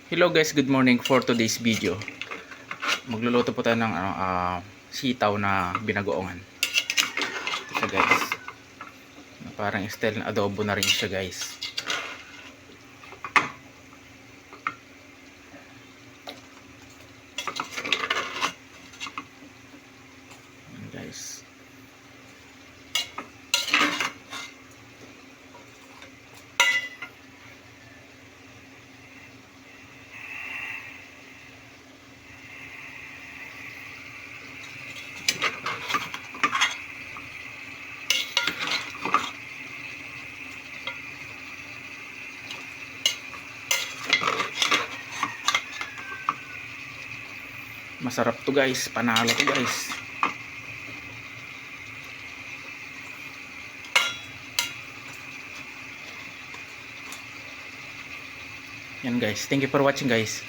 Hello guys, good morning. For today's video, magluluto po tayo ng sitaw na binagoongan. Ito guys, parang style na adobo na rin siya guys. Ayan, guys. Masarap to guys, panalo to guys. Yan guys, thank you for watching guys.